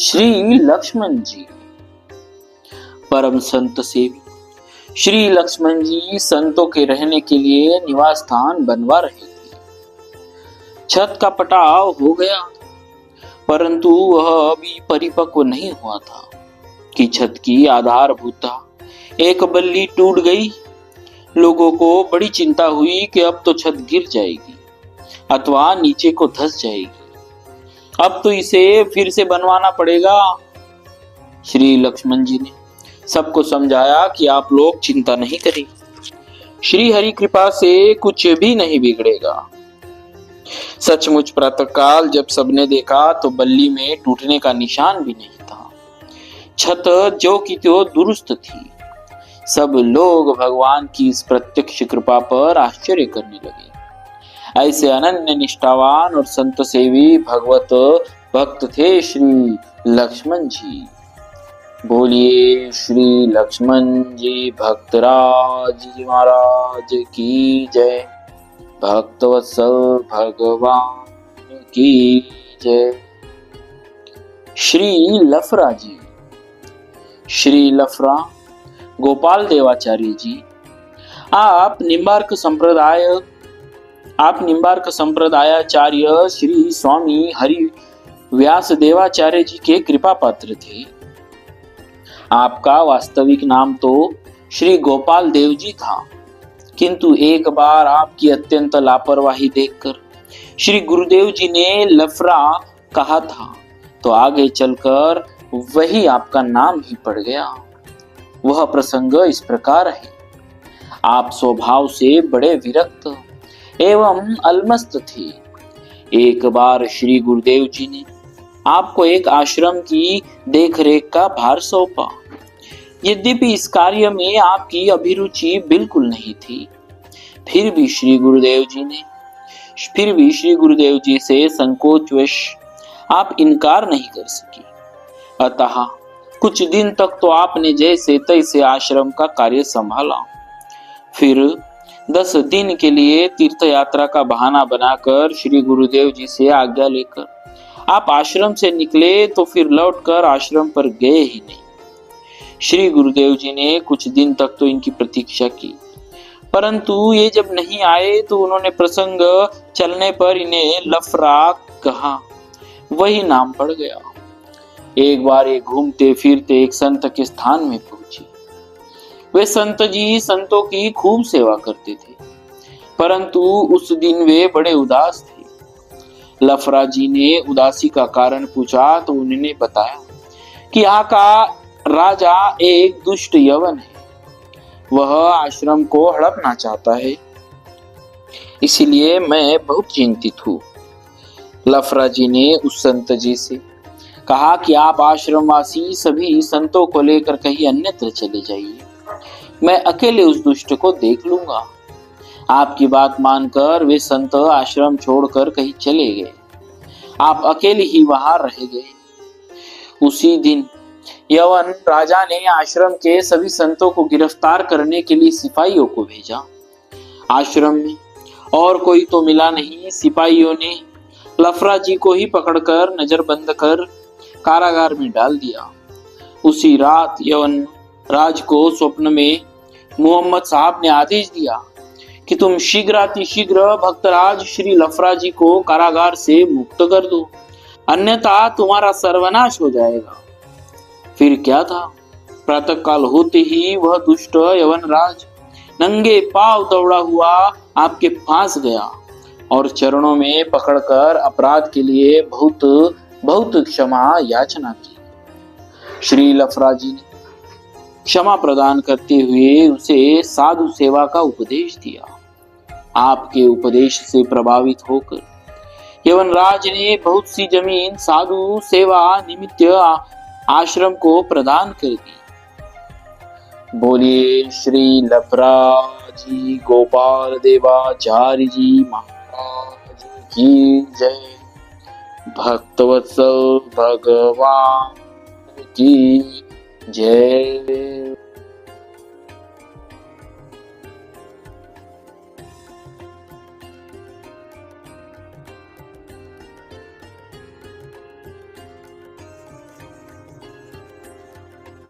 श्री लक्ष्मण जी परम संत सेवी श्री लक्ष्मण जी संतों के रहने के लिए निवास स्थान बनवा रहे थे। छत का पटाव हो गया, परंतु वह अभी परिपक्व नहीं हुआ था कि छत की आधारभूता एक बल्ली टूट गई। लोगों को बड़ी चिंता हुई कि अब तो छत गिर जाएगी अथवा नीचे को धंस जाएगी, अब तो इसे फिर से बनवाना पड़ेगा। श्री लक्ष्मण जी ने सबको समझाया कि आप लोग चिंता नहीं करें, श्री हरि कृपा से कुछ भी नहीं बिगड़ेगा। सचमुच प्रातःकाल जब सबने देखा तो बल्ली में टूटने का निशान भी नहीं था। छत जो की त्यों दुरुस्त थी। सब लोग भगवान की इस प्रत्यक्ष कृपा पर आश्चर्य करने लगे। ऐसे अनन्य निष्ठावान और संत सेवी भगवत भक्त थे श्री लक्ष्मण जी। बोलिए श्री लक्ष्मण जी भक्तराज जी महाराज की जय। भक्तवत्सल भगवान की जय। श्री लफरा जी। श्री लफरा गोपाल देवाचार्य जी, आप निम्बार्क संप्रदायाचार्य श्री स्वामी हरि व्यास देवाचार्य जी के कृपा पात्र थे। आपका वास्तविक नाम तो श्री गोपाल देव जी था, किंतु एक बार आपकी अत्यंत लापरवाही देखकर श्री गुरुदेव जी ने लफरा कहा था, तो आगे चलकर वही आपका नाम ही पड़ गया। वह प्रसंग इस प्रकार है। आप स्वभाव से बड़े विरक्त एवं अलमस्त थे। एक बार श्री गुरुदेव जी ने आपको एक आश्रम की देखरेख का भार सौंपा। यद्यपि इस कार्य में आपकी अभिरुचि बिल्कुल नहीं थी, फिर भी श्री गुरुदेव जी से संकोचवश आप इनकार नहीं कर सकी। अतः कुछ दिन तक तो आपने जैसे तैसे आश्रम का कार्य संभाला। फिर 10 दिन के लिए तीर्थ यात्रा का बहाना बनाकर श्री गुरुदेव जी से आज्ञा लेकर आप आश्रम से निकले, तो फिर लौटकर आश्रम पर गए ही नहीं। श्री गुरुदेव जी ने कुछ दिन तक तो इनकी प्रतीक्षा की, परंतु ये जब नहीं आए तो उन्होंने प्रसंग चलने पर इन्हें लफरा कहा। वही नाम पड़ गया। एक बार ये घूमते फिरते एक संत के स्थान में पहुंची। वे संत जी संतों की खूब सेवा करते थे, परंतु उस दिन वे बड़े उदास थे। लफरा जी ने उदासी का कारण पूछा तो उन्होंने बताया कि यहाँ का राजा एक दुष्ट यवन है। वह आश्रम को हड़पना चाहता है, इसीलिए मैं बहुत चिंतित हूँ। लफरा जी ने उस संत जी से कहा कि आप आश्रमवासी सभी संतों को लेकर कहीं अन्यत्र चले जाइए, मैं अकेले उस दुष्ट को देख लूंगा। आपकी बात मानकर वे संत आश्रम छोड़कर कहीं चले गए। आप अकेले ही वहां रह गए। उसी दिन यवन राजा ने आश्रम के सभी संतों को गिरफ्तार करने के लिए सिपाहियों को भेजा। आश्रम में और कोई तो मिला नहीं। सिपाहियों ने लफरा जी को ही पकड़कर नजरबंद कर कारागार में डाल दिया। उसी रात यवन राज को स्वप्न में मोहम्मद साहब ने आदेश दिया कि तुम शीघ्रातिशीघ्र भक्तराज श्री लफरा जी को कारागार से मुक्त कर दो, अन्यथा तुम्हारा सर्वनाश हो जाएगा। फिर क्या था, प्रातःकाल होते ही वह दुष्ट यवन राज नंगे पांव दौड़ा हुआ आपके पास गया और चरणों में पकड़कर अपराध के लिए बहुत बहुत क्षमा याचना की। श्री लफरा जी ने क्षमा प्रदान करते हुए उसे साधु सेवा का उपदेश दिया। आपके उपदेश से प्रभावित होकर यवनराज ने बहुत सी जमीन साधु सेवा निमित्त आश्रम को प्रदान कर दी। बोलिए श्री लफरा जी गोपाल देवाचार्य जी महाराज की जय। भक्तवत्सल भगवान की जय।